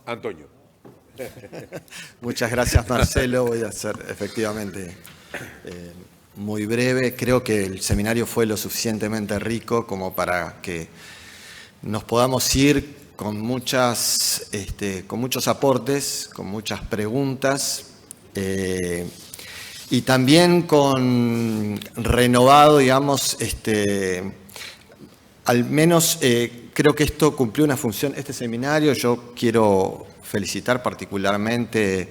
Antonio. Muchas gracias, Marcelo. Voy a ser efectivamente muy breve. Creo que el seminario fue lo suficientemente rico como para que nos podamos ir con muchos aportes, con muchas preguntas y también con renovado, digamos, al menos creo que esto cumplió una función. Este seminario yo quiero felicitar particularmente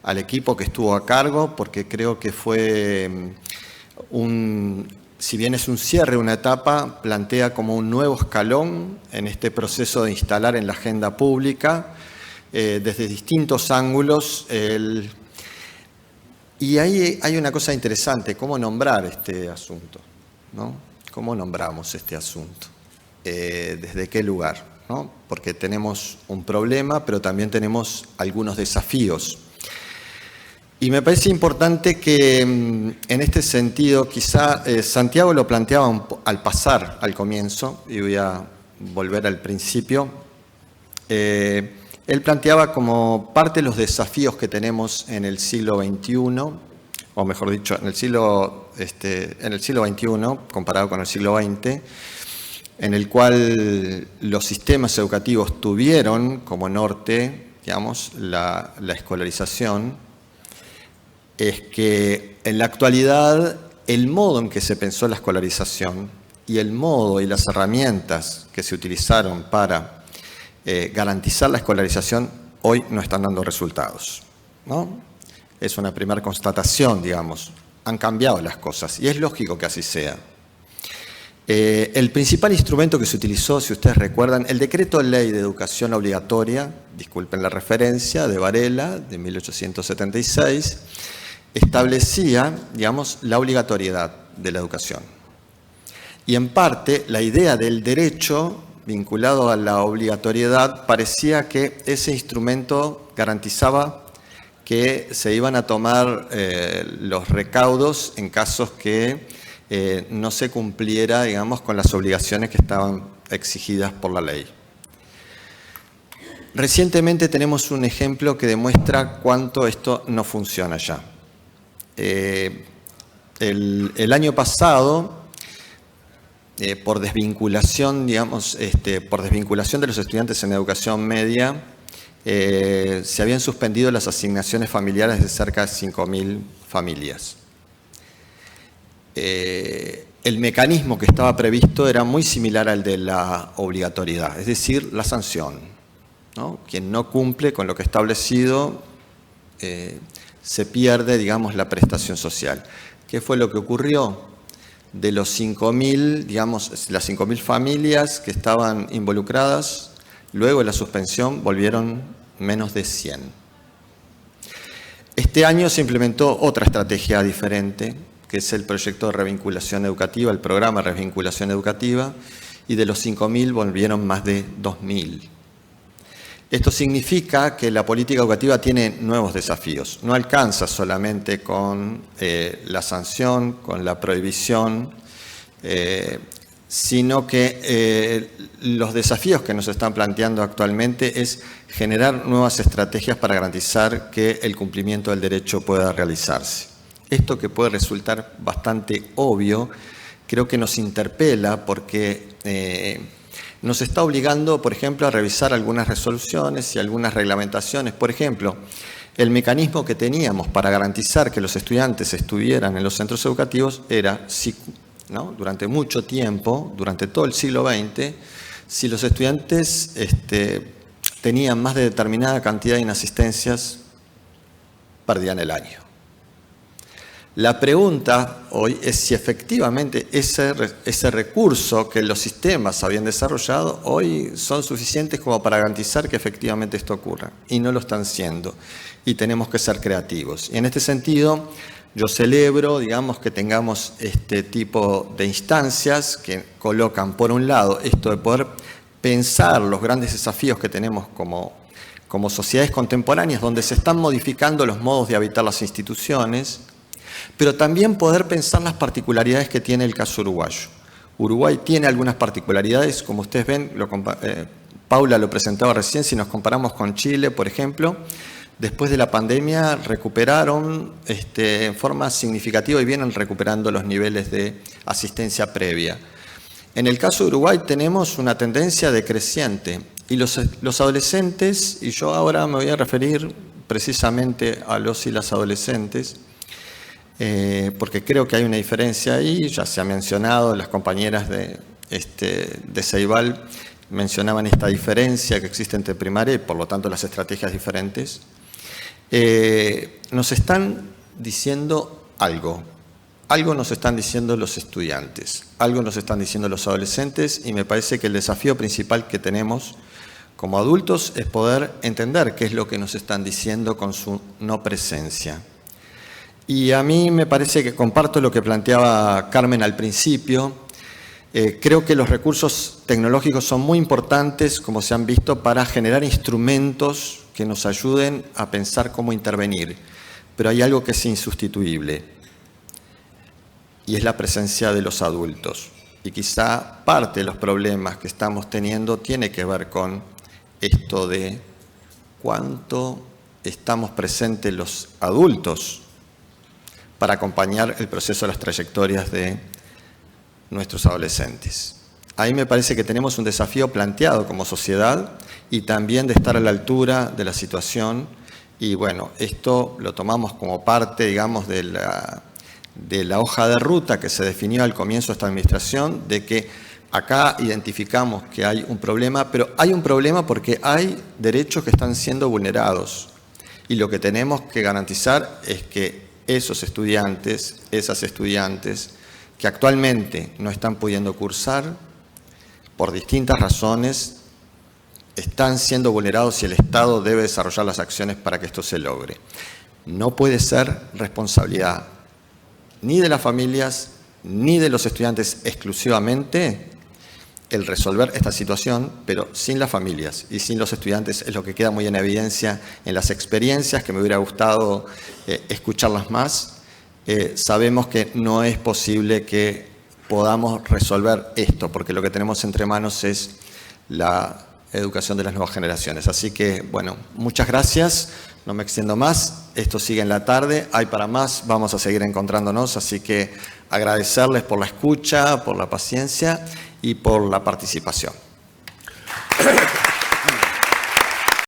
al equipo que estuvo a cargo, porque creo que fue si bien es un cierre, una etapa, plantea como un nuevo escalón en este proceso de instalar en la agenda pública, desde distintos ángulos. Y ahí hay una cosa interesante, cómo nombrar este asunto, ¿no? ¿Cómo nombramos este asunto? ¿Desde qué lugar? ¿No? Porque tenemos un problema, pero también tenemos algunos desafíos. Y me parece importante que en este sentido, quizá Santiago lo planteaba al pasar al comienzo, y voy a volver al principio. Él planteaba como parte de los desafíos que tenemos en el siglo XXI, o mejor dicho, en el siglo XXI, comparado con el siglo XX, en el cual los sistemas educativos tuvieron como norte, digamos, la escolarización, es que en la actualidad el modo en que se pensó la escolarización y el modo y las herramientas que se utilizaron para garantizar la escolarización hoy no están dando resultados, ¿no? Es una primera constatación, digamos. Han cambiado las cosas y es lógico que así sea. El principal instrumento que se utilizó, si ustedes recuerdan, el Decreto de Ley de Educación Obligatoria, disculpen la referencia, de Varela, de 1876, establecía, digamos, la obligatoriedad de la educación. Y en parte, la idea del derecho vinculado a la obligatoriedad parecía que ese instrumento garantizaba que se iban a tomar los recaudos en casos que no se cumpliera, digamos, con las obligaciones que estaban exigidas por la ley. Recientemente tenemos un ejemplo que demuestra cuánto esto no funciona ya. El año pasado, por desvinculación, digamos, por desvinculación de los estudiantes en educación media, se habían suspendido las asignaciones familiares de cerca de 5.000 familias. El mecanismo que estaba previsto era muy similar al de la obligatoriedad, es decir, la sanción, ¿no? Quien no cumple con lo que establecido se pierde, digamos, la prestación social. ¿Qué fue lo que ocurrió? De los 5.000, digamos, las 5.000 familias que estaban involucradas, luego de la suspensión volvieron menos de 100. Este año se implementó otra estrategia diferente, que es el proyecto de revinculación educativa, el programa de revinculación educativa, y de los 5.000 volvieron más de 2.000. Esto significa que la política educativa tiene nuevos desafíos. No alcanza solamente con la sanción, con la prohibición, sino que los desafíos que nos están planteando actualmente es generar nuevas estrategias para garantizar que el cumplimiento del derecho pueda realizarse. Esto que puede resultar bastante obvio, creo que nos interpela porque nos está obligando, por ejemplo, a revisar algunas resoluciones y algunas reglamentaciones. Por ejemplo, el mecanismo que teníamos para garantizar que los estudiantes estuvieran en los centros educativos era, ¿no? Durante mucho tiempo, durante todo el siglo XX, si los estudiantes tenían más de determinada cantidad de inasistencias, perdían el año. La pregunta hoy es si efectivamente ese recurso que los sistemas habían desarrollado hoy son suficientes como para garantizar que efectivamente esto ocurra. Y no lo están siendo. Y tenemos que ser creativos. Y en este sentido, yo celebro, digamos, que tengamos este tipo de instancias que colocan, por un lado, esto de poder pensar los grandes desafíos que tenemos como sociedades contemporáneas, donde se están modificando los modos de habitar las instituciones, pero también poder pensar las particularidades que tiene el caso uruguayo. Uruguay tiene algunas particularidades, como ustedes ven, Paula lo presentaba recién, si nos comparamos con Chile, por ejemplo, después de la pandemia recuperaron en forma significativa y vienen recuperando los niveles de asistencia previa. En el caso de Uruguay tenemos una tendencia decreciente y los adolescentes, y yo ahora me voy a referir precisamente a los y las adolescentes, porque creo que hay una diferencia ahí, ya se ha mencionado, las compañeras de Ceibal mencionaban esta diferencia que existe entre primaria y por lo tanto las estrategias diferentes. Nos están diciendo algo nos están diciendo los estudiantes, algo nos están diciendo los adolescentes y me parece que el desafío principal que tenemos como adultos es poder entender qué es lo que nos están diciendo con su no presencia. Y a mí me parece que comparto lo que planteaba Carmen al principio. Creo que los recursos tecnológicos son muy importantes, como se han visto, para generar instrumentos que nos ayuden a pensar cómo intervenir. Pero hay algo que es insustituible, y es la presencia de los adultos. Y quizá parte de los problemas que estamos teniendo tiene que ver con esto de cuánto estamos presentes los adultos para acompañar el proceso de las trayectorias de nuestros adolescentes. Ahí me parece que tenemos un desafío planteado como sociedad y también de estar a la altura de la situación. Y bueno, esto lo tomamos como parte, digamos, de la hoja de ruta que se definió al comienzo de esta administración, de que acá identificamos que hay un problema, pero hay un problema porque hay derechos que están siendo vulnerados. Y lo que tenemos que garantizar es que esos estudiantes, esas estudiantes, que actualmente no están pudiendo cursar por distintas razones, están siendo vulnerados y el Estado debe desarrollar las acciones para que esto se logre. No puede ser responsabilidad ni de las familias ni de los estudiantes exclusivamente el resolver esta situación, pero sin las familias y sin los estudiantes es lo que queda muy en evidencia en las experiencias, que me hubiera gustado escucharlas más. Sabemos que no es posible que podamos resolver esto, porque lo que tenemos entre manos es la educación de las nuevas generaciones. Así que, bueno, muchas gracias, no me extiendo más, esto sigue en la tarde, hay para más, vamos a seguir encontrándonos, así que agradecerles por la escucha, por la paciencia y por la participación.